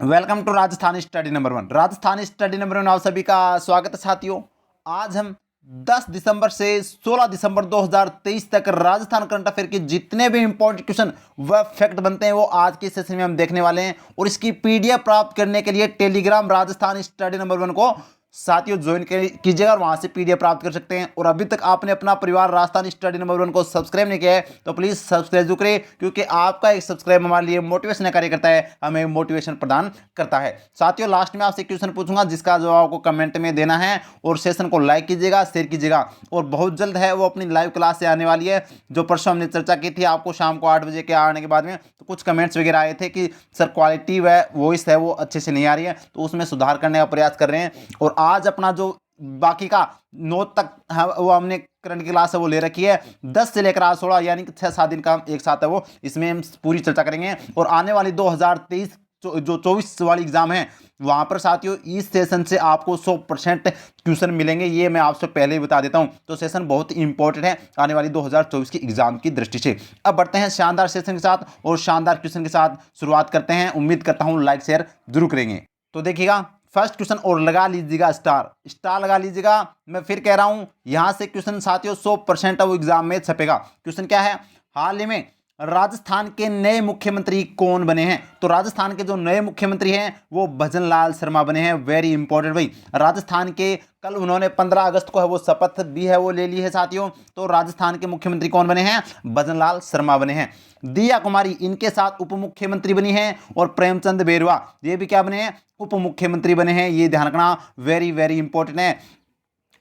Welcome to Rajasthani study number 1। Rajasthani study number 1 आप सभी का स्वागत है साथियों। आज हम 10 दिसंबर से 16 दिसंबर 2023 तक राजस्थान करंट अफेयर के जितने भी इंपॉर्टेंट क्वेश्चन व फैक्ट बनते हैं वो आज के सेशन में हम देखने वाले हैं। और इसकी पीडीएफ प्राप्त करने के लिए टेलीग्राम राजस्थानी स्टडी नंबर 1 को साथियों ज्वाइन कीजिएगा और वहां से पीडीएफ प्राप्त कर सकते हैं। और अभी तक आपने अपना परिवार राजस्थानी स्टडी नंबर 1 को सब्सक्राइब नहीं किया है तो प्लीज सब्सक्राइब जरूर करें, क्योंकि आपका एक सब्सक्राइब हमारे लिए मोटिवेशन कार्य करता है, हमें मोटिवेशन प्रदान करता है। साथियों लास्ट में आपसे क्वेश्चन पूछूंगा जिसका जवाब आपको कमेंट में देना है। और सेशन को लाइक कीजिएगा, शेयर कीजिएगा। और बहुत जल्द है वो अपनी लाइव क्लास से आने वाली है, जो परसों हमने चर्चा की थी आपको शाम को 8 बजे के आने के बाद में। तो कुछ कमेंट्स वगैरह आए थे कि सर क्वालिटी व वॉइस है वो अच्छे से नहीं आ रही है, तो उसमें सुधार करने का प्रयास कर रहे हैं। और आज अपना जो बाकी का 9 तक वो हमने करंट की क्लास है वो ले रखी है। 10 से लेकर आज 16 यानी कि 6-7 दिन का एक साथ है वो, इसमें हम पूरी चर्चा करेंगे। और आने वाली 2023 जो 24 वाली एग्जाम है वहां पर साथियों इस सेशन से आपको 100% क्वेश्चन मिलेंगे, ये मैं आपसे पहले ही बता देता हूं। तो सेशन बहुत ही इंपॉर्टेंट है आने वाली 2024 की एग्जाम की दृष्टि से। अब बढ़ते हैं शानदार सेशन के साथ और शानदार क्वेश्चन के साथ शुरुआत करते हैं। उम्मीद करता हूं लाइक शेयर जरूर करेंगे। तो देखिएगा फर्स्ट क्वेश्चन और लगा लीजिएगा स्टार लगा लीजिएगा। मैं फिर कह रहा हूं यहां से क्वेश्चन साथियों 100% वो एग्जाम में छपेगा। क्वेश्चन क्या है, हाल ही में राजस्थान के नए मुख्यमंत्री कौन बने हैं? तो राजस्थान के जो नए मुख्यमंत्री हैं वो भजन लाल शर्मा बने हैं। वेरी इंपॉर्टेंट भाई, राजस्थान के कल उन्होंने 15 अगस्त को है वो शपथ भी है वो ले ली है साथियों। तो राजस्थान के मुख्यमंत्री कौन बने हैं? भजन लाल शर्मा बने हैं। दिया कुमारी इनके साथ उप मुख्यमंत्री बनी है। और प्रेमचंद बेरवा ये भी क्या बने हैं? उप मुख्यमंत्री बने हैं। ये ध्यान रखना, वेरी वेरी इंपॉर्टेंट है,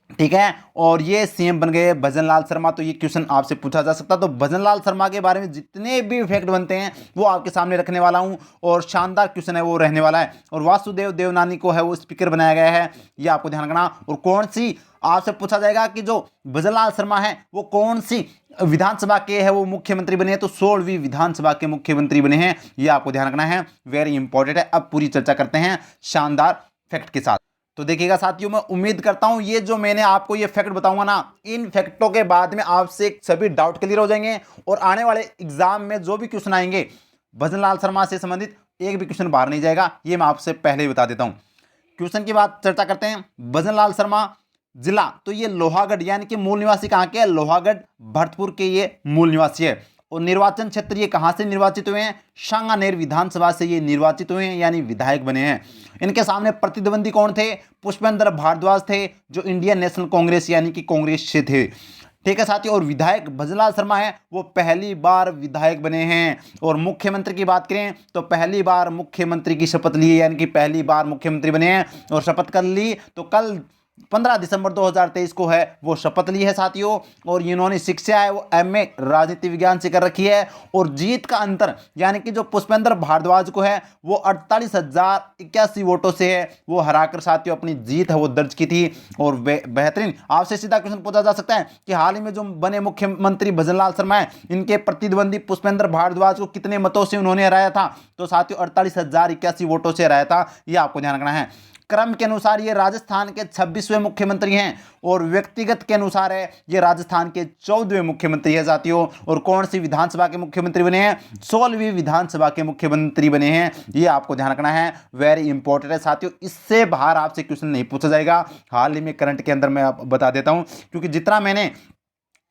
ठीक है। और ये सीएम बन गए भजन लाल शर्मा। तो ये क्वेश्चन आपसे पूछा जा सकता है। तो भजन लाल शर्मा के बारे में जितने भी फैक्ट बनते हैं वो आपके सामने रखने वाला हूं। और शानदार क्वेश्चन है वो रहने वाला है। और वासुदेव देवनानी को है वो स्पीकर बनाया गया है, ये आपको ध्यान रखना। और कौन सी आपसे पूछा जाएगा कि जो भजन लाल शर्मा है वो कौन सी विधानसभा के है वो मुख्यमंत्री बने हैं? तो 16वीं विधानसभा के मुख्यमंत्री बने हैं, ये आपको ध्यान रखना है, वेरी इंपॉर्टेंट है। अब पूरी चर्चा करते हैं शानदार फैक्ट के साथ। तो देखिएगा साथियों, मैं उम्मीद करता हूं ये जो मैंने आपको ये फैक्ट बताऊंगा ना, इन फैक्टों के बाद में आपसे सभी डाउट क्लियर हो जाएंगे। और आने वाले एग्जाम में जो भी क्वेश्चन आएंगे भजन लाल शर्मा से संबंधित एक भी क्वेश्चन बाहर नहीं जाएगा, ये मैं आपसे पहले ही बता देता हूं। क्वेश्चन की बात चर्चा करते हैं। भजन लाल शर्मा जिला तो ये लोहागढ़ यानी कि मूल निवासी कहां के? लोहागढ़ भरतपुर के ये मूल निवासी है। और निर्वाचन क्षेत्र ये कहां से निर्वाचित हुए हैं? सांगानेर विधानसभा से ये निर्वाचित हुए हैं, यानी विधायक बने हैं। इनके सामने प्रतिद्वंदी कौन थे? पुष्पेंद्र भारद्वाज थे, जो इंडियन नेशनल कांग्रेस यानी कि कांग्रेस से थे, ठीक है साथियों। और विधायक भजनलाल शर्मा है वो पहली बार विधायक बने हैं। और मुख्यमंत्री की बात करें तो पहली बार मुख्यमंत्री की शपथ ली है, यानी कि पहली बार मुख्यमंत्री बने हैं। और शपथ कर ली तो कल 15 दिसंबर 2023 को है वो शपथ ली है साथियों। और इन्होंने शिक्षा है वो एमए राजनीति विज्ञान से कर रखी है। और जीत का अंतर यानी कि जो पुष्पेंद्र भारद्वाज को है वो 48,081 वोटों से है वो हराकर साथियों अपनी जीत है वो दर्ज की थी। और बेहतरीन आपसे सीधा क्वेश्चन पूछा जा सकता है कि हाल ही में जो बने मुख्यमंत्री भजन लाल शर्मा है, इनके प्रतिद्वंदी पुष्पेंद्र भारद्वाज को कितने मतों से उन्होंने हराया था? तो साथियों 48,081 वोटों से हराया था, ये आपको ध्यान रखना है। क्रम के अनुसार ये राजस्थान के 26वें मुख्यमंत्री हैं। और व्यक्तिगत के अनुसार है ये राजस्थान के 14वें मुख्यमंत्री है साथियों। और कौन सी विधानसभा के मुख्यमंत्री बने हैं? 16वीं विधानसभा के मुख्यमंत्री बने हैं, ये आपको ध्यान रखना है, वेरी इंपॉर्टेंट है साथियों। इससे बाहर आपसे क्वेश्चन नहीं पूछा जाएगा। हाल ही में करंट के अंदर मैं आप बता देता हूं, क्योंकि जितना मैंने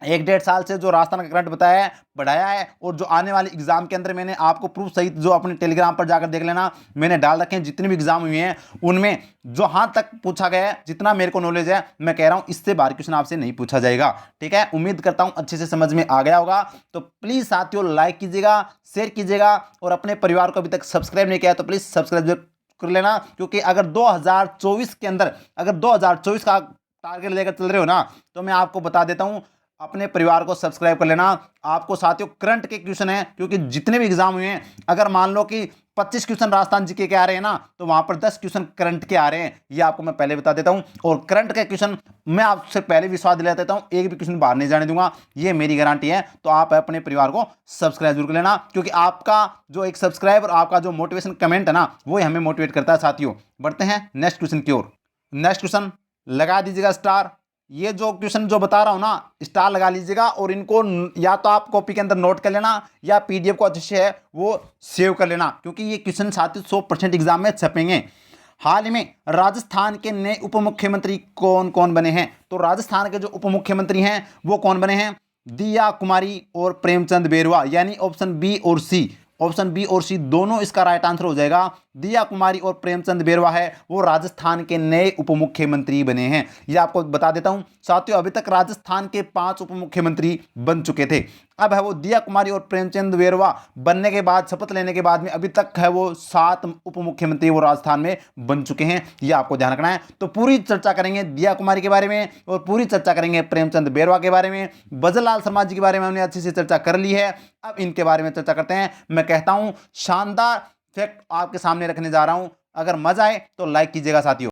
1-1.5 साल से जो राजस्थान का करंट बताया है बढ़ाया है, और जो आने वाले एग्जाम के अंदर मैंने आपको प्रूफ सहित जो अपने टेलीग्राम पर जाकर देख लेना, मैंने डाल रखे हैं जितने भी एग्जाम हुए हैं उनमें जो हाँ तक पूछा गया है, जितना मेरे को नॉलेज है मैं कह रहा हूं इससे बाहर क्वेश्चन आपसे नहीं पूछा जाएगा, ठीक है। उम्मीद करता हूं अच्छे से समझ में आ गया होगा। तो प्लीज साथियों लाइक कीजिएगा, शेयर कीजिएगा। और अपने परिवार को अभी तक सब्सक्राइब नहीं किया तो प्लीज सब्सक्राइब कर लेना, क्योंकि अगर 2024 के अंदर अगर 2024 का टारगेट लेकर चल रहे हो ना, तो मैं आपको बता देता हूं अपने परिवार को सब्सक्राइब कर लेना। आपको साथियों करंट के क्वेश्चन है, क्योंकि जितने भी एग्जाम हुए हैं अगर मान लो कि 25 क्वेश्चन राजस्थान जीके के आ रहे हैं ना, तो वहां पर 10 क्वेश्चन करंट के आ रहे हैं, ये आपको मैं पहले बता देता हूं। और करंट के क्वेश्चन मैं आपसे पहले विश्वास दिला देता हूं, एक भी क्वेश्चन बाहर नहीं जाने दूंगा, ये मेरी गारंटी है। तो आप अपने परिवार को सब्सक्राइब जरूर कर लेना, क्योंकि आपका जो एक सब्सक्राइब और आपका जो मोटिवेशन कमेंट है ना, वो हमें मोटिवेट करता है साथियों। बढ़ते हैं नेक्स्ट क्वेश्चन की ओर। नेक्स्ट क्वेश्चन लगा दीजिएगा स्टार, ये जो क्वेश्चन जो बता रहा हूं ना, स्टार लगा लीजिएगा और इनको या तो आप कॉपी के अंदर नोट कर लेना या पीडीएफ को अच्छे से है वो सेव कर लेना, क्योंकि ये क्वेश्चन साथियों 100% एग्जाम में छपेंगे। हाल ही में राजस्थान के नए उप मुख्यमंत्री कौन कौन बने हैं? तो राजस्थान के जो उप मुख्यमंत्री हैं वो कौन बने हैं? दिया कुमारी और प्रेमचंद बेरवा, यानी ऑप्शन बी और सी, ऑप्शन बी और सी दोनों इसका राइट आंसर हो जाएगा। दिया कुमारी और प्रेमचंद बेरवा है वो राजस्थान के नए उप मुख्यमंत्री बने हैं। ये आपको बता देता हूं साथियों, अभी तक राजस्थान के 5 उप मुख्यमंत्री बन चुके थे। अब है वो दिया कुमारी और प्रेमचंद बेरवा बनने के बाद, शपथ लेने के बाद में अभी तक है वो 7 उप मुख्यमंत्री वो राजस्थान में बन चुके हैं। ये आपको ध्यान रखना है। तो पूरी चर्चा करेंगे दिया कुमारी के बारे में और पूरी चर्चा करेंगे प्रेमचंद बेरवा के बारे में। भजन लाल शर्मा जी के बारे में हमने अच्छे से चर्चा कर ली है, अब इनके बारे में चर्चा करते हैं। मैं कहता हूं शानदार फैक्ट आपके सामने रखने जा रहा हूं, अगर मजा आए तो लाइक कीजिएगा साथियों।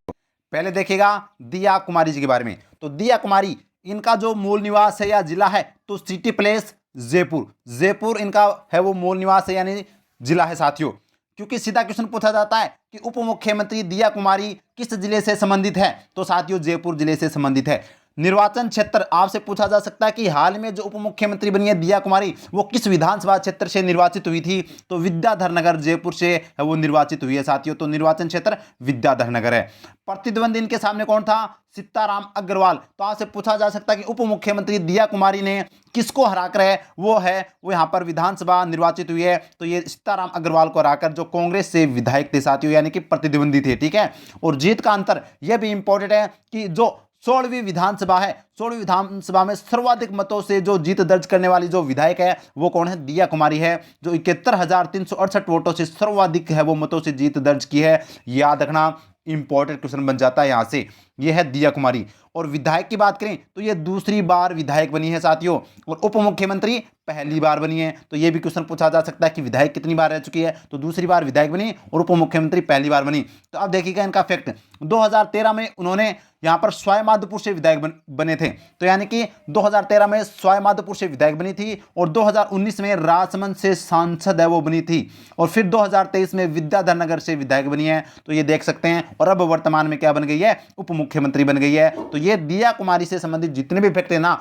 पहले देखिएगा दिया कुमारी जी के बारे में। तो दिया कुमारी, इनका जो मूल निवास है या जिला है तो सिटी प्लेस जयपुर, जयपुर इनका है वो मूल निवास है यानी जिला है साथियों। क्योंकि सीधा क्वेश्चन पूछा जाता है कि उप मुख्यमंत्री दिया कुमारी किस जिले से संबंधित है, तो साथियों जयपुर जिले से संबंधित है। निर्वाचन क्षेत्र आपसे पूछा जा सकता है कि हाल में जो उप मुख्यमंत्री बनी है दिया कुमारी वो किस विधानसभा क्षेत्र से निर्वाचित हुई थी, तो विद्याधर नगर जयपुर से वो निर्वाचित हुई है साथियों। तो निर्वाचन क्षेत्र विद्याधर नगर है। प्रतिद्वंदी इनके सामने कौन था? सीताराम अग्रवाल। तो आपसे पूछा जा सकता है कि उप मुख्यमंत्री दिया कुमारी ने किसको हराकर है वो यहां पर विधानसभा निर्वाचित हुई है, तो ये सीताराम अग्रवाल को हराकर जो कांग्रेस से विधायक थे साथियों, यानी कि प्रतिद्वंदी थे, ठीक है। और जीत का अंतर यह भी इंपॉर्टेंट है कि जो 16वीं विधानसभा है, 16वीं विधानसभा में सर्वाधिक मतों से जो जीत दर्ज करने वाली जो विधायक है वो कौन है? दिया कुमारी है, जो 71,368 वोटों से सर्वाधिक है वो मतों से जीत दर्ज की है। याद रखना, इंपॉर्टेंट क्वेश्चन बन जाता है यहां से। यह है दिया कुमारी। और विधायक की बात करें तो ये दूसरी बार विधायक बनी है साथियों, और उप मुख्यमंत्री पहली बार बनी है। तो ये भी क्वेश्चन पूछा जा सकता है कि विधायक कितनी बार रह चुकी है, तो दूसरी बार विधायक बनी और उप मुख्यमंत्री पहली बार बनी। तो अब देखिएगा इनका फैक्ट, 2013 में उन्होंने यहां पर सवाईमाधोपुर से विधायक बने थे, तो यानी कि 2013 में सवाईमाधोपुर से विधायक बनी थी, और 2019 में राजसमंद से सांसद है वो बनी थी, और फिर 2023 में विद्याधर नगर से विधायक बनी है। तो ये देख सकते हैं, और अब वर्तमान में क्या बन गई है? उप मुख्यमंत्री बन गई है। तो ये दिया कुमारी से संबंधित जितने भी फैक्ट है ना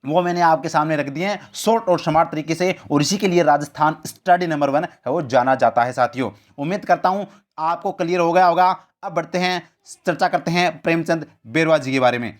वो मैंने आपके सामने रख दिए हैं शॉर्ट और स्मार्ट तरीके से, और इसी के लिए राजस्थान स्टडी नंबर 1 है वो जाना जाता है साथियों। उम्मीद करता हूं आपको क्लियर हो गया होगा। अब बढ़ते हैं, चर्चा करते हैं प्रेमचंद बेरवा जी के बारे में।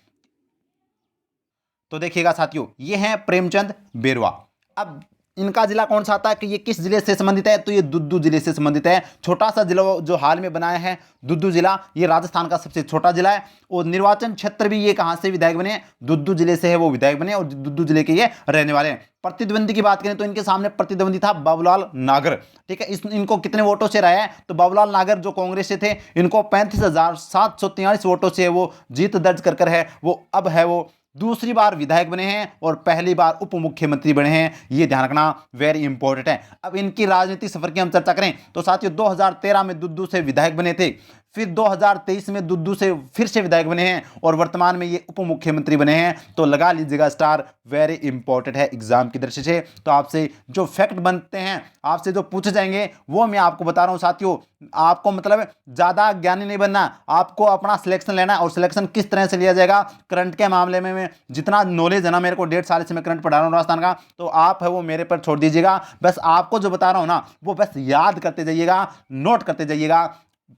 तो देखिएगा साथियों, ये हैं प्रेमचंद बेरवा। अब इनका जिला कौन सा आता है कि ये किस जिले से संबंधित है, तो ये दुद्दू जिले से संबंधित है। छोटा सा जिला जो हाल में बनाया है दुद्दू जिला, ये राजस्थान का सबसे छोटा जिला है। और निर्वाचन क्षेत्र भी ये कहां से विधायक बने? दुद्दू जिले से है वो विधायक बने, और दुद्दू जिले के ये रहने वाले हैं। प्रतिद्वंदी की बात करें तो इनके सामने प्रतिद्वंदी था बाबूलाल नागर, ठीक है। इनको कितने वोटों से रहा है? तो बाबूलाल नागर जो कांग्रेस से थे, इनको 35,743 वोटों से वो जीत दर्ज कर है वो अब है वो दूसरी बार विधायक बने हैं और पहली बार उप मुख्यमंत्री बने हैं। ये ध्यान रखना, वेरी इंपॉर्टेंट है। अब इनकी राजनीतिक सफर की हम चर्चा करें तो साथियों 2013 में दुद्दू से विधायक बने थे, फिर 2023 में दुद्दू से फिर से विधायक बने हैं, और वर्तमान में ये उप मुख्यमंत्री बने हैं। तो लगा लीजिएगा स्टार, वेरी इंपॉर्टेंट है एग्जाम की दृष्टि से। तो आपसे जो फैक्ट बनते हैं, आपसे जो पूछे जाएंगे वो मैं आपको बता रहा हूं साथियों। आपको मतलब ज्यादा ज्ञानी नहीं बनना, आपको अपना सिलेक्शन लेना है। और सिलेक्शन किस तरह से लिया जाएगा? करंट के मामले में जितना नॉलेज है ना, मेरे को 1.5 साल से मैं करंट पढ़ा रहा हूँ राजस्थान का, तो आप है वो मेरे पर छोड़ दीजिएगा। बस आपको जो बता रहा हूं ना वो बस याद करते जाइएगा, नोट करते जाइएगा।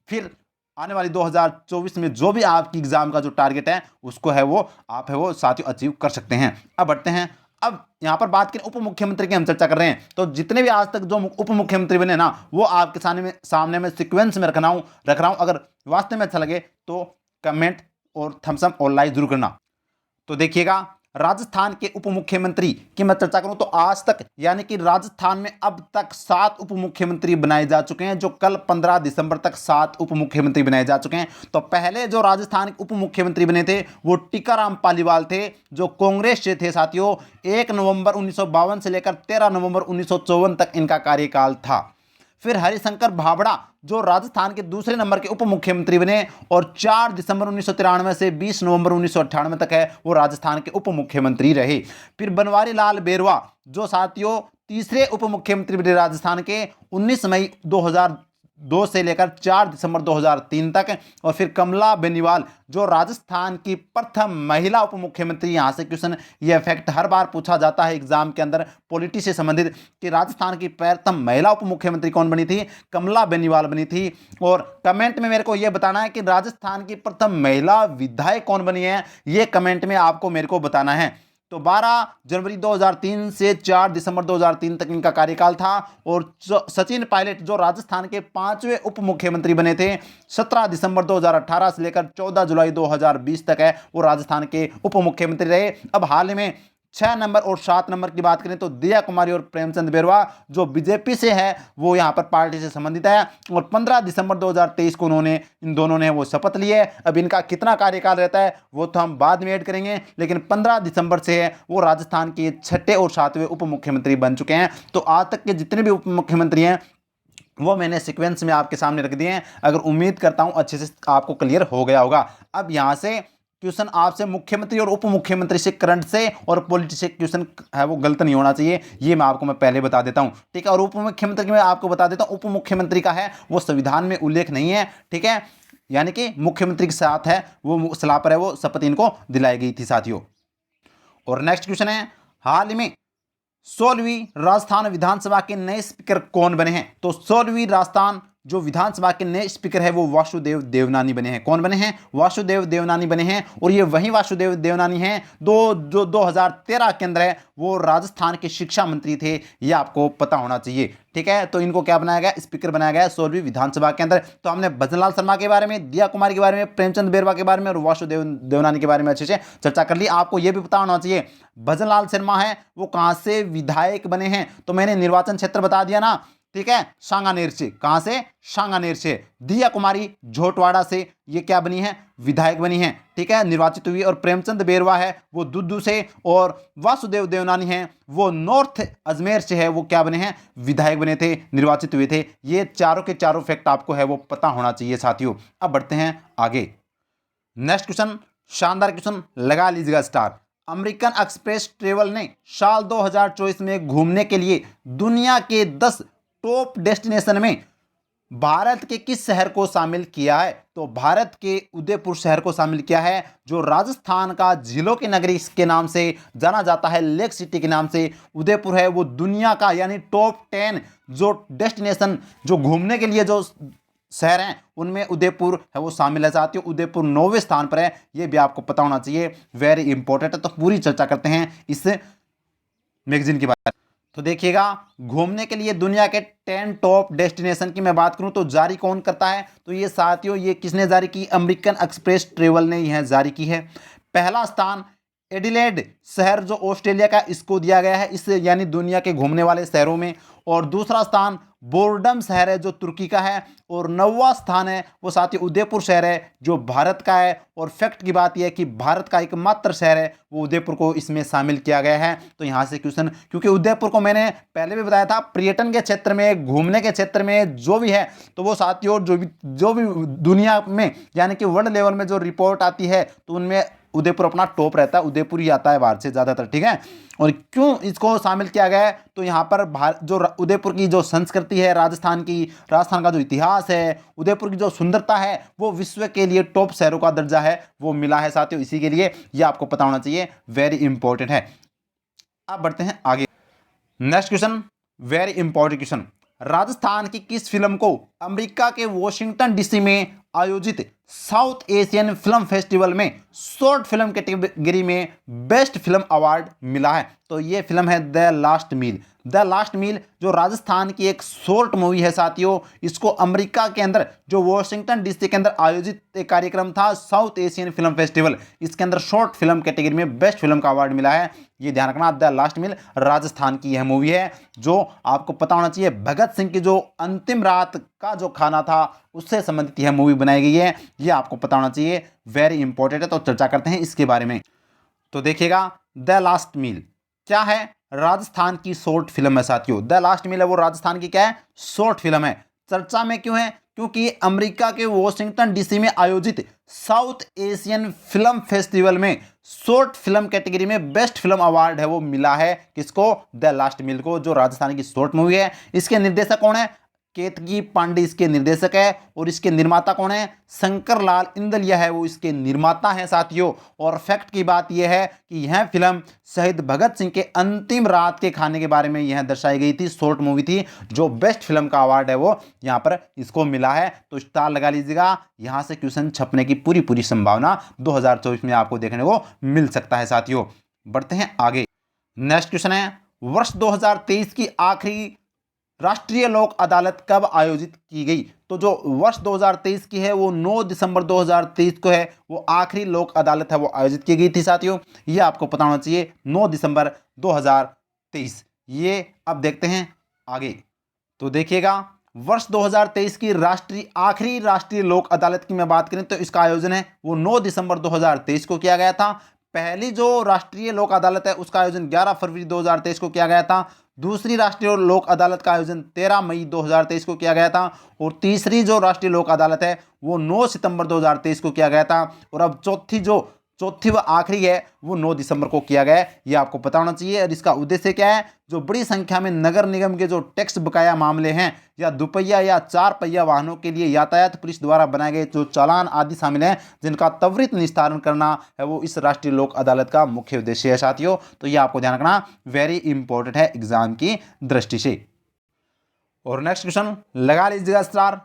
फिर आने वाली 2024 में जो भी आपकी एग्जाम का जो टारगेट है उसको है वो आप है वो साथियों अचीव कर सकते हैं। अब बढ़ते हैं, अब यहां पर बात करें उप मुख्यमंत्री की हम चर्चा कर रहे हैं। तो जितने भी आज तक जो उप मुख्यमंत्री बने ना वो आपके सामने में सीक्वेंस में रख रहा हूं। अगर वास्तव में अच्छा लगे तो कमेंट और थम्स अप और लाइक जरूर करना। तो देखिएगा, राजस्थान के उप मुख्यमंत्री की मैं चर्चा करूं तो आज तक यानी कि राजस्थान में अब तक 7 उप मुख्यमंत्री बनाए जा चुके हैं, जो कल 15 दिसंबर तक 7 उप मुख्यमंत्री बनाए जा चुके हैं। तो पहले जो राजस्थान के उप मुख्यमंत्री बने थे वो टीकाराम पालीवाल थे, जो कांग्रेस से थे साथियों। 1 नवंबर 1952 से लेकर 13 नवंबर 1954 तक इनका कार्यकाल था। फिर हरिशंकर भाभड़ा जो राजस्थान के दूसरे नंबर के उप मुख्यमंत्री बने, और 4 दिसंबर 1993 से 20 नवंबर 1998 तक है वो राजस्थान के उप मुख्यमंत्री रहे। फिर बनवारी लाल बेरवा जो साथियों तीसरे उप मुख्यमंत्री बने राजस्थान के, 19 मई 2 से लेकर 4 दिसंबर 2003 तक। और फिर कमला बेनीवाल जो राजस्थान की प्रथम महिला उप मुख्यमंत्री, यहाँ से क्वेश्चन ये फैक्ट हर बार पूछा जाता है एग्जाम के अंदर पॉलिटी से संबंधित कि राजस्थान की प्रथम महिला उप मुख्यमंत्री कौन बनी थी, कमला बेनीवाल बनी थी। और कमेंट में मेरे को ये बताना है कि राजस्थान की प्रथम महिला विधायक कौन बनी है, ये कमेंट में आपको मेरे को बताना है। तो 12 जनवरी 2003 से 4 दिसंबर 2003 तक इनका कार्यकाल था। और सचिन पायलट जो राजस्थान के 5वें उप मुख्यमंत्री बने थे, 17 दिसंबर 2018 से लेकर 14 जुलाई 2020 तक है वो राजस्थान के उप मुख्यमंत्री रहे। अब हाल में 6 नंबर और 7 नंबर की बात करें तो दिया कुमारी और प्रेमचंद बेरवा जो बीजेपी से है वो यहाँ पर पार्टी से संबंधित है। और 15 दिसंबर 2023 को इन दोनों ने वो शपथ ली है। अब इनका कितना कार्यकाल रहता है वो तो हम बाद में ऐड करेंगे, लेकिन 15 दिसंबर से है वो राजस्थान के 6ठे और 7वें उप मुख्यमंत्री बन चुके हैं। तो आज तक के जितने भी उप मुख्यमंत्री हैं वो मैंने सीक्वेंस में आपके सामने रख दिए हैं। अगर उम्मीद करता हूं अच्छे से आपको क्लियर हो गया होगा। अब यहां से क्वेश्चन आपसे मुख्यमंत्री और उप मुख्यमंत्री से, करंट से और पॉलिटी से क्वेश्चन है वो गलत नहीं होना चाहिए, ये मैं पहले बता देता हूं, ठीक है। और उप मुख्यमंत्री की मैं आपको बता देता हूं, उप मुख्यमंत्री का है वो संविधान में उल्लेख नहीं है, ठीक है। यानी कि मुख्यमंत्री के साथ है वो सलाह पर है वो शपथ इनको दिलाई गई थी साथियों। और नेक्स्ट क्वेश्चन है, हाल में 16वीं राजस्थान विधानसभा के नए स्पीकर कौन बने हैं। तो 16वीं राजस्थान जो विधानसभा के नए स्पीकर है वो वासुदेव देवनानी बने हैं। कौन बने हैं? वासुदेव देवनानी बने हैं। और ये वही वासुदेव देवनानी हैं जो 2013 के अंदर है वो राजस्थान के शिक्षा मंत्री थे, ये आपको पता होना चाहिए, ठीक है। तो इनको क्या बनाया गया? स्पीकर बनाया गया 16वीं विधानसभा के अंदर। तो हमने भजनलाल शर्मा के बारे में, दिया कुमारी के बारे में, प्रेमचंद बेरवा के बारे में और वासुदेव देवनानी के बारे में अच्छे से चर्चा कर ली। आपको यह भी पता होना चाहिए भजनलाल शर्मा है वो कहां से विधायक बने हैं। तो मैंने निर्वाचन क्षेत्र बता दिया ना, ठीक है, सांगानेर से। कहां से? सांगानेर से। दिया कुमारी झोटवाड़ा से ये क्या बनी है? विधायक बनी है, ठीक है, निर्वाचित हुई। और प्रेमचंद बेरवा है वो दुद्दू से। और वासुदेव देवनानी है वो नॉर्थ अजमेर से है, वो क्या बने हैं? विधायक बने थे, निर्वाचित हुए थे। ये चारों के चारों फैक्ट आपको है वो पता होना चाहिए साथियों। अब बढ़ते हैं आगे। नेक्स्ट क्वेश्चन, शानदार क्वेश्चन, लगा लीजिएगा स्टार। अमेरिकन एक्सप्रेस ट्रेवल ने साल 2024 में घूमने के लिए दुनिया के 10 टॉप डेस्टिनेशन में भारत के किस शहर को शामिल किया है? तो भारत के उदयपुर शहर को शामिल किया है, जो राजस्थान का झीलों की नगरी के नाम से जाना जाता है, लेक सिटी के नाम से उदयपुर है वो दुनिया का यानी टॉप 10 जो डेस्टिनेशन जो घूमने के लिए जो शहर हैं उनमें उदयपुर है वो शामिल है साथियों। उदयपुर 9वें स्थान पर है, ये भी आपको पता होना चाहिए, वेरी इंपॉर्टेंट है। तो पूरी चर्चा करते हैं इस मैगजीन की बात। तो देखिएगा, घूमने के लिए दुनिया के 10 टॉप डेस्टिनेशन की मैं बात करूं तो जारी कौन करता है? तो ये साथियों ये किसने जारी की? अमेरिकन एक्सप्रेस ट्रेवल ने यह जारी की है। पहला स्थान एडिलेड शहर जो ऑस्ट्रेलिया का, इसको दिया गया है इस यानी दुनिया के घूमने वाले शहरों में। और दूसरा स्थान बोर्डम शहर है जो तुर्की का है। और 9वां स्थान है वो साथी उदयपुर शहर है जो भारत का है। और फैक्ट की बात यह है कि भारत का एकमात्र शहर है वो उदयपुर को इसमें शामिल किया गया है। तो यहाँ से क्वेश्चन, क्योंकि उदयपुर को मैंने पहले भी बताया था पर्यटन के क्षेत्र में, घूमने के क्षेत्र में जो भी है तो वो साथियों जो भी दुनिया में यानी कि वर्ल्ड लेवल में जो रिपोर्ट आती है तो उनमें उदयपुर अपना टॉप रहता है, उदयपुर ही आता है बाहर से ज़्यादातर, ठीक है। और क्यों इसको शामिल किया गया है? तो यहाँ पर जो उदयपुर की जो संस्कृति है, राजस्थान का जो इतिहास है, उदयपुर की जो सुंदरता है वो विश्व के लिए टॉप शहरों का दर्जा है वो मिला है साथियों। इसी के लिए ये आपको पता होना चाहिए, वेरी इंपॉर्टेंट है। अब बढ़ते हैं आगे। Next question, very important question, Rajasthan की किस फिल्म को अमेरिका के वॉशिंगटन डीसी में आयोजित साउथ एशियन फिल्म फेस्टिवल में शॉर्ट फिल्म कैटेगरी में बेस्ट फिल्म अवार्ड मिला है? तो ये फिल्म है the last mile. The last mile जो राजस्थान की एक शॉर्ट मूवी है साथियों, इसको अमेरिका के अंदर जो वॉशिंगटन डीसी के अंदर आयोजित एक कार्यक्रम था साउथ एशियन फिल्म फेस्टिवल, इसके अंदर शॉर्ट फिल्म कैटेगरी में बेस्ट फिल्म का अवार्ड मिला है। ये ध्यान रखना, द लास्ट मील राजस्थान की यह मूवी है जो आपको पता होना चाहिए। भगत सिंह की जो अंतिम रात का जो खाना था उससे संबंधित यह मूवी बनाई गई है, ये आपको पता होना चाहिए, वेरी इंपॉर्टेंट है। तो चर्चा करते हैं इसके बारे में। तो देखिएगा, द लास्ट मील क्या है? राजस्थान की शॉर्ट फिल्म है साथियों। द लास्ट मील है वो राजस्थान की क्या है? शॉर्ट फिल्म है। चर्चा में क्यों है? क्योंकि अमेरिका के वॉशिंगटन डीसी में आयोजित साउथ एशियन फिल्म फेस्टिवल में शॉर्ट फिल्म कैटेगरी में बेस्ट फिल्म अवार्ड है वो मिला है किसको? द लास्ट मील को, जो राजस्थान की शॉर्ट मूवी है। इसके निर्देशक कौन है? केतकी पांडे इसके निर्देशक है और इसके निर्माता कौन है? शंकर लाल इंदलिया है, वो इसके निर्माता हैं साथियों। और फैक्ट की बात यह है कि यह फिल्म शहीद भगत सिंह के अंतिम रात के खाने के बारे में यह दर्शाई गई थी। शॉर्ट मूवी थी, जो बेस्ट फिल्म का अवार्ड है वो यहाँ पर इसको मिला है। तो स्टार लगा लीजिएगा, यहाँ से क्वेश्चन छपने की पूरी संभावना 2024 में आपको देखने को मिल सकता है साथियों। बढ़ते हैं आगे। नेक्स्ट क्वेश्चन है, वर्ष 2023 की आखिरी राष्ट्रीय लोक अदालत कब आयोजित की गई? तो जो वर्ष 2023 की है वो 9 दिसंबर 2023 को है, वो आखिरी लोक अदालत है वो आयोजित की गई थी साथियों। ये आपको पता होना चाहिए, 9 दिसंबर 2023। ये अब देखते हैं आगे। तो देखिएगा, वर्ष 2023 की आखिरी राष्ट्रीय लोक अदालत की मैं बात करें तो इसका आयोजन है वो 9 दिसंबर 2023 को किया गया था। पहली जो राष्ट्रीय लोक अदालत है उसका आयोजन 11 फरवरी 2023 को किया गया था। दूसरी राष्ट्रीय लोक अदालत का आयोजन 13 मई 2023 को किया गया था। और तीसरी जो राष्ट्रीय लोक अदालत है वो 9 सितंबर 2023 को किया गया था। और अब चौथी व आखिरी है वो 9 दिसंबर को किया गया है, ये आपको पता होना चाहिए। और इसका उद्देश्य क्या है? जो बड़ी संख्या में नगर निगम के जो टैक्स बकाया मामले हैं या दुपहिया या 4 पहिया वाहनों के लिए यातायात पुलिस द्वारा बनाए गए जो चालान आदि शामिल हैं, जिनका त्वरित निस्तारण करना है वो इस राष्ट्रीय लोक अदालत का मुख्य उद्देश्य है साथियों। तो ये आपको ध्यान रखना वेरी इंपॉर्टेंट है एग्जाम की दृष्टि से। और नेक्स्ट क्वेश्चन लगा लीजिएगा स्टार,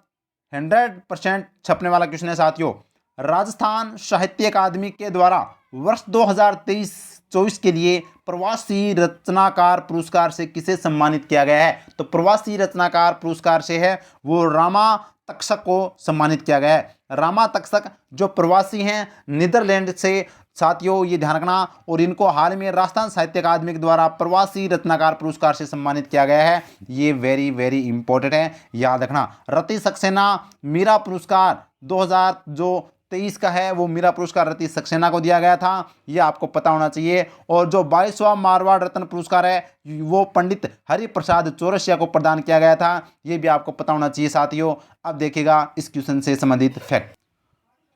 100% छपने वाला क्वेश्चन है साथियों। राजस्थान साहित्य अकादमी के द्वारा वर्ष 2023-24 के लिए प्रवासी रचनाकार पुरस्कार से किसे सम्मानित किया गया है? तो प्रवासी रचनाकार पुरस्कार से है वो रामा तक्षक को सम्मानित किया गया है। रामा तक्षक जो प्रवासी हैं नीदरलैंड से साथियों, ये ध्यान रखना। और इनको हाल में राजस्थान साहित्य अकादमी के द्वारा प्रवासी रत्नाकार पुरस्कार से सम्मानित किया गया है। ये वेरी इंपॉर्टेंट है, याद रखना। रति सक्सेना मीरा पुरस्कार 2023 का है वो मीरा पुरस्कार रति सक्सेना को दिया गया था, ये आपको पता होना चाहिए। और जो 22वां मारवाड़ रत्न पुरस्कार है वो पंडित हरिप्रसाद चौरसिया को प्रदान किया गया था, ये भी आपको पता होना चाहिए साथियों। अब देखिएगा इस क्वेश्चन से संबंधित फैक्ट।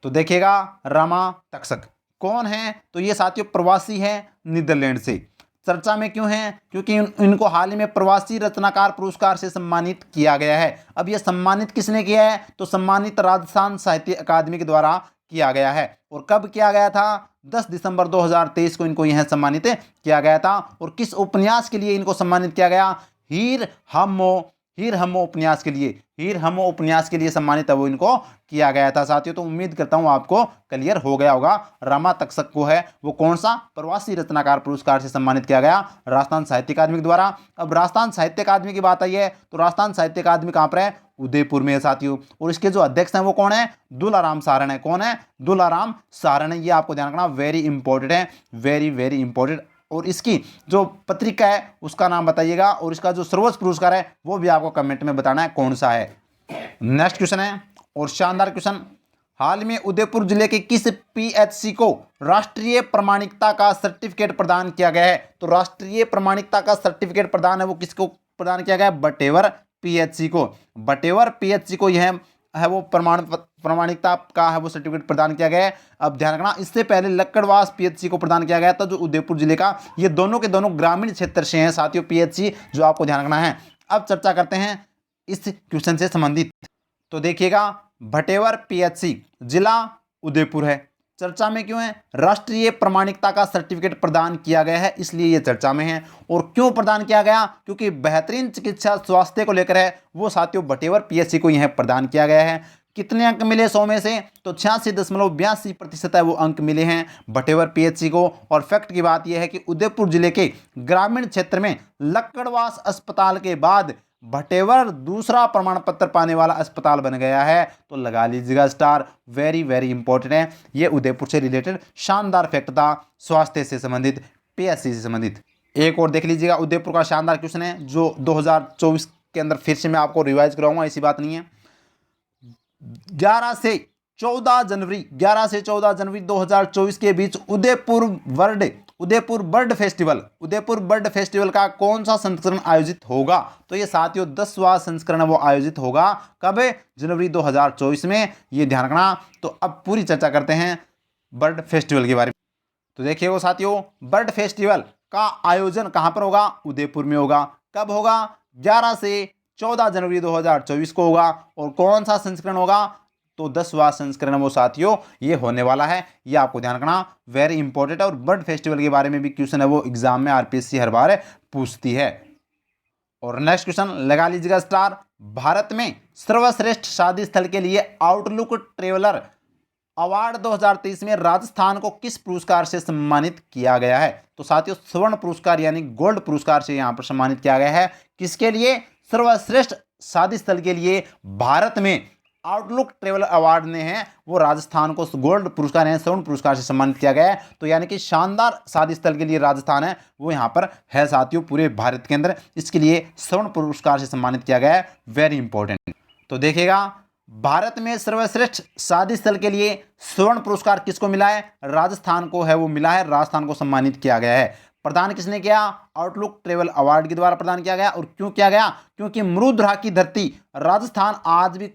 तो देखिएगा रामा तक्षक कौन है? तो ये साथियों प्रवासी हैं नीदरलैंड से। चर्चा में क्यों हैं? क्योंकि इनको हाल ही में प्रवासी रचनाकार पुरस्कार से सम्मानित किया गया है। अब ये सम्मानित किसने किया है? तो सम्मानित राजस्थान साहित्य अकादमी के द्वारा किया गया है। और कब किया गया था? 10 दिसंबर 2023 को इनको यह सम्मानित किया गया था। और किस उपन्यास के लिए इनको सम्मानित किया गया? हीर हमो उपन्यास के लिए, हीर हमो उपन्यास के लिए सम्मानित है वो इनको किया गया था साथियों। तो उम्मीद करता हूं आपको क्लियर हो गया होगा। रामा तक्षक को है वो कौन सा प्रवासी रचनाकार पुरस्कार से सम्मानित किया गया? राजस्थान साहित्य अकादमी के द्वारा। अब राजस्थान साहित्य अकादमी की बात आई है तो राजस्थान साहित्य अकादमी कहाँ पर है? उदयपुर में है साथियों। और इसके जो अध्यक्ष हैं वो कौन है? दुलाराम सारण है। कौन है? दुलाराम सारण है। ये आपको ध्यान रखना, वेरी इंपॉर्टेंट है, वेरी इंपॉर्टेंट। और इसकी जो पत्रिका है उसका नाम बताइएगा। और इसका जो सर्वोच्च पुरस्कार है वो भी आपको कमेंट में बताना है कौन सा है। नेक्स्ट क्वेश्चन है और शानदार क्वेश्चन, हाल में उदयपुर जिले के किस पीएचसी को राष्ट्रीय प्रमाणिकता का सर्टिफिकेट प्रदान किया गया है? तो राष्ट्रीय प्रमाणिकता का सर्टिफिकेट प्रदान है वो किसको प्रदान किया गया? बटेवर पीएचसी को। बटेवर पीएचसी को यह है वो प्रमाणिकता का है वो सर्टिफिकेट प्रदान किया गया है। अब ध्यान रखना, इससे पहले लक्कड़वास पीएचसी को प्रदान किया गया था जो उदयपुर जिले का, ये दोनों के दोनों ग्रामीण क्षेत्र से हैं साथियों पीएचसी, जो आपको ध्यान रखना है। अब चर्चा करते हैं इस क्वेश्चन से संबंधित। तो देखिएगा, भटेवर पीएचसी जिला उदयपुर है। चर्चा में क्यों है? राष्ट्रीय प्रमाणिकता का सर्टिफिकेट प्रदान किया गया है इसलिए ये चर्चा में है। और क्यों प्रदान किया गया? क्योंकि बेहतरीन चिकित्सा स्वास्थ्य को लेकर है वो साथियों भटेवर पीएचसी को यह प्रदान किया गया है। कितने अंक मिले 100 में से? तो 86.82% है वो अंक मिले हैं भटेवर पीएचसी को। और फैक्ट की बात यह है कि उदयपुर जिले के ग्रामीण क्षेत्र में लक्कड़वास अस्पताल के बाद भटेवर दूसरा प्रमाण पत्र पाने वाला अस्पताल बन गया है। तो लगा लीजिएगा स्टार, वेरी इंपॉर्टेंट है। ये उदयपुर से रिलेटेड शानदार फैक्ट था, स्वास्थ्य से संबंधित, पीएचसी से संबंधित। एक और देख लीजिएगा, उदयपुर का शानदार क्वेश्चन है जो 2024 के अंदर फिर से मैं आपको रिवाइज कराऊंगा, ऐसी बात नहीं है। 11 से 14 जनवरी 2024 के बीच उदयपुर बर्ड फेस्टिवल का कौन सा संस्करण आयोजित होगा? तो ये साथियों 10वां संस्करण वो आयोजित होगा। कब? जनवरी 2024 में, ये ध्यान रखना। तो अब पूरी चर्चा करते हैं बर्ड फेस्टिवल के बारे में। तो देखिए वो साथियों, बर्ड फेस्टिवल का आयोजन कहां पर होगा? उदयपुर में होगा। कब होगा? 11 से 14 जनवरी 2024 को होगा। और कौन सा संस्करण होगा? तो 10वां संस्करण वो साथियों ये होने वाला है। ये आपको ध्यान रखना, वेरी इंपॉर्टेंट है। और बर्ड फेस्टिवल के बारे में भी क्वेश्चन है, वो एग्जाम में आरपीएससी हर बार पूछती है। और नेक्स्ट क्वेश्चन लगा लीजिएगा स्टार। भारत में सर्वश्रेष्ठ शादी स्थल के लिए आउटलुक ट्रेवलर अवार्ड 2023 में राजस्थान को किस पुरस्कार से सम्मानित किया गया है? तो साथियों स्वर्ण पुरस्कार यानी गोल्ड पुरस्कार से यहां पर सम्मानित किया गया है। किसके लिए? सर्वश्रेष्ठ शादी स्थल के लिए भारत में आउटलुक ट्रेवल अवार्ड ने है वो राजस्थान को गोल्ड पुरस्कार है, स्वर्ण पुरस्कार से सम्मानित किया गया है। तो यानी कि शानदार शादी स्थल के लिए राजस्थान है वो यहाँ पर है साथियों पूरे भारत के अंदर। इसके लिए स्वर्ण पुरस्कार से सम्मानित किया गया है, वेरी इंपॉर्टेंट। तो देखिएगा भारत में सर्वश्रेष्ठ शादी स्थल के लिए स्वर्ण पुरस्कार किसको मिला है? राजस्थान को है वो मिला है, राजस्थान को सम्मानित किया गया है। प्रदान किसने किया? आउटलुक ट्रेवल अवार्ड के द्वारा प्रदान किया गया। और क्यों किया गया? क्योंकि मृदुरा की धरती राजस्थान आज भी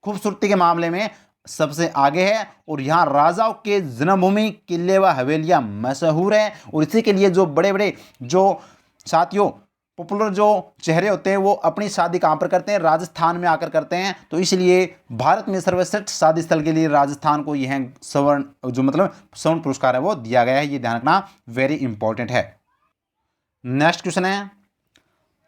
खूबसूरती के मामले में सबसे आगे है। और यहाँ राजाओं के जन्मभूमि किले व हवेलियां मशहूर है। और इसी के लिए जो बड़े बड़े जो साथियों पॉपुलर जो चेहरे होते हैं वो अपनी शादी कहाँ पर करते हैं? राजस्थान में आकर करते हैं। तो इसलिए भारत में सर्वश्रेष्ठ शादी स्थल के लिए राजस्थान को यह स्वर्ण जो मतलब स्वर्ण पुरस्कार है वो दिया गया है। ये ध्यान रखना, वेरी इंपॉर्टेंट है। नेक्स्ट क्वेश्चन है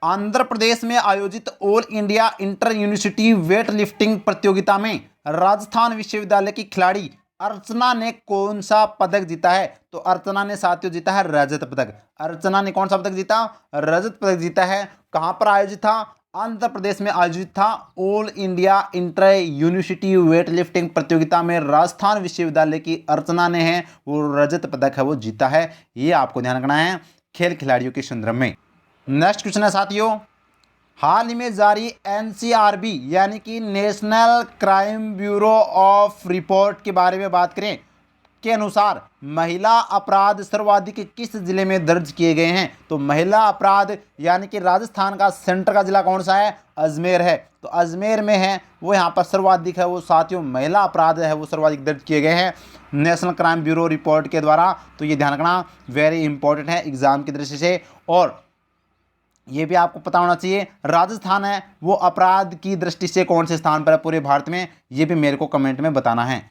आंध्र प्रदेश में आयोजित all India inter university weight lifting प्रतियोगिता में राजस्थान विश्वविद्यालय की खिलाड़ी अर्चना ने कौन सा पदक जीता है? तो अर्चना ने साथियों जीता है रजत पदक। अर्चना ने कौन सा पदक जीता? रजत पदक जीता है। कहां पर आयोजित था? आंध्र प्रदेश में आयोजित था। All India inter university weight lifting प्रतियोगिता में राजस्थान विश्वविद्यालय की अर्चना ने है वो रजत पदक है वो जीता है। ये आपको ध्यान रखना है खेल खिलाड़ियों के संदर्भ में। नेक्स्ट क्वेश्चन है साथियों हाल ही में जारी एनसीआरबी यानी कि national crime bureau of report के बारे में बात करें के अनुसार महिला अपराध सर्वाधिक किस जिले में दर्ज किए गए हैं? तो महिला अपराध यानी कि राजस्थान का सेंटर का जिला कौन सा है? अजमेर है। तो अजमेर में है वो यहाँ पर सर्वाधिक है वो साथियों महिला अपराध है वो सर्वाधिक दर्ज किए गए हैं नेशनल क्राइम ब्यूरो रिपोर्ट के द्वारा। तो ये ध्यान रखना, वेरी इंपॉर्टेंट है एग्जाम की दृष्टि से। और ये भी आपको पता होना चाहिए राजस्थान है वो अपराध की दृष्टि से कौन से स्थान पर है पूरे भारत में? ये भी मेरे को कमेंट में बताना है।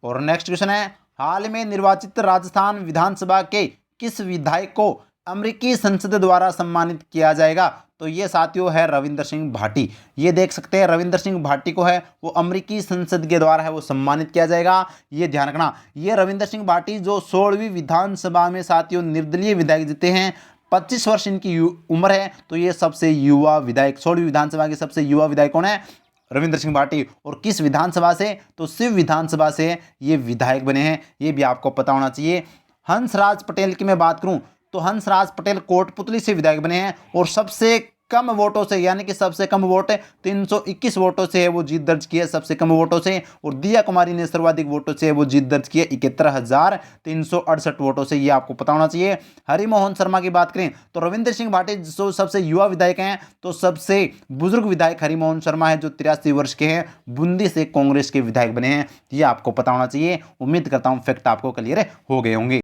और नेक्स्ट क्वेश्चन है हाल में निर्वाचित राजस्थान विधानसभा के किस विधायक को अमेरिकी संसद द्वारा सम्मानित किया जाएगा? तो ये साथियों है रविंद्र सिंह भाटी। ये देख सकते हैं रविंद्र सिंह भाटी को है वो अमेरिकी संसद के द्वारा है वो सम्मानित किया जाएगा। ये ध्यान रखना, ये रविंद्र सिंह भाटी जो 16वीं विधानसभा में साथियों निर्दलीय विधायक जीते हैं, 25 वर्ष इनकी उम्र है। तो ये सबसे युवा विधायक 16वीं विधानसभा के सबसे युवा विधायक कौन है? रविंद्र सिंह भाटी। और किस विधानसभा से? तो शिव विधानसभा से ये विधायक बने हैं। ये भी आपको पता होना चाहिए। हंसराज पटेल की मैं बात करूं तो हंसराज पटेल कोटपुतली से विधायक बने हैं और सबसे कम वोटों से यानी कि सबसे कम वोट 321 वोटों से है वो जीत दर्ज की है, सबसे कम वोटों से। और दिया कुमारी ने सर्वाधिक वोटों से वो जीत दर्ज की है 71,368 वोटों से। ये आपको पता होना चाहिए। हरिमोहन शर्मा की बात करें तो रविंद्र सिंह भाटी जो सबसे युवा विधायक हैं, तो सबसे बुजुर्ग विधायक हरिमोहन शर्मा है जो 83 वर्ष के हैं, बूंदी से कांग्रेस के विधायक बने हैं। ये आपको पता होना चाहिए। उम्मीद करता हूं फैक्ट आपको क्लियर हो गए होंगे।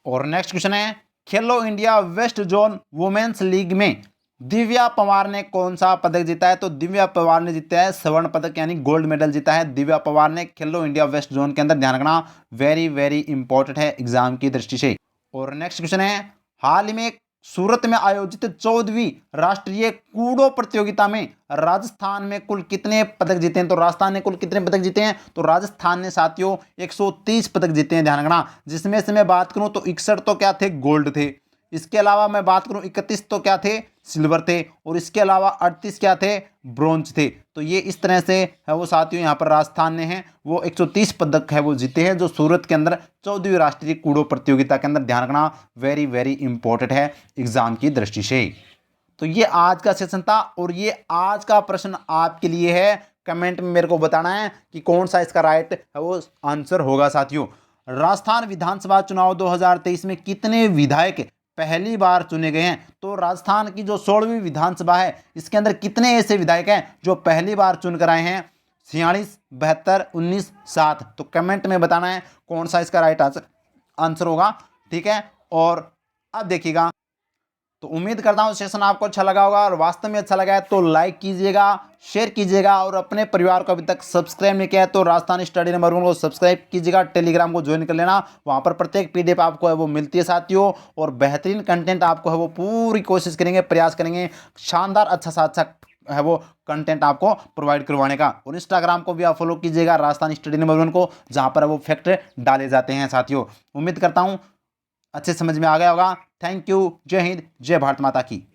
और नेक्स्ट क्वेश्चन है Khelo India west zone women's league में दिव्या पवार ने कौन सा पदक जीता है? तो दिव्या पवार ने जीता है स्वर्ण पदक यानी गोल्ड मेडल जीता है दिव्या पवार ने खेलो इंडिया वेस्ट जोन के अंदर। ध्यान रखना, वेरी वेरी इंपॉर्टेंट है एग्जाम की दृष्टि से। और नेक्स्ट क्वेश्चन है हाल ही में सूरत में आयोजित 14वीं राष्ट्रीय कूडो प्रतियोगिता में राजस्थान में कुल कितने पदक जीते हैं? तो राजस्थान ने कुल कितने पदक जीते हैं? तो राजस्थान ने साथियों 130 पदक जीते हैं। ध्यान रखना, जिसमें से मैं बात करूं तो 61 तो क्या थे? गोल्ड थे। इसके अलावा मैं बात करूं 31 तो क्या थे? सिल्वर थे। और इसके अलावा 38 क्या थे? ब्रोंज थे। तो ये इस तरह से है वो साथियों यहाँ पर राजस्थान ने है वो 130 पदक है वो जीते हैं जो सूरत के अंदर 14वीं राष्ट्रीय कूडो प्रतियोगिता के अंदर। ध्यान रखना, वेरी वेरी इंपॉर्टेंट है एग्जाम की दृष्टि से। तो ये आज का सेशन था और ये आज का प्रश्न आपके लिए है। कमेंट में मेरे को बताना है कि कौन सा इसका राइट है वो आंसर होगा। साथियों राजस्थान विधानसभा चुनाव 2023 में कितने विधायक पहली बार चुने गए हैं? तो राजस्थान की जो 16वीं विधानसभा है इसके अंदर कितने ऐसे विधायक हैं जो पहली बार चुनकर आए हैं? 46, 72, 19, 7। तो कमेंट में बताना है कौन सा इसका राइट आंसर होगा। ठीक है। और अब देखिएगा तो उम्मीद करता हूँ सेशन आपको अच्छा लगा होगा, और वास्तव में अच्छा लगा है तो लाइक कीजिएगा, शेयर कीजिएगा, और अपने परिवार को अभी तक सब्सक्राइब नहीं किया है तो राजस्थान स्टडी नंबर 1 को सब्सक्राइब कीजिएगा। टेलीग्राम को ज्वाइन कर लेना, वहाँ पर प्रत्येक पीडीएफ आपको है वो मिलती है साथियों, और बेहतरीन कंटेंट आपको है वो पूरी कोशिश करेंगे, प्रयास करेंगे शानदार अच्छा सा अच्छा है वो कंटेंट आपको प्रोवाइड करवाने का। और इंस्टाग्राम को भी आप फॉलो कीजिएगा राजस्थान स्टडी नंबर 1 को, जहाँ पर वो फैक्ट डाले जाते हैं साथियों। उम्मीद करता हूँ अच्छे समझ में आ गया होगा। Thank you. जय हिंद, जय भारत माता की।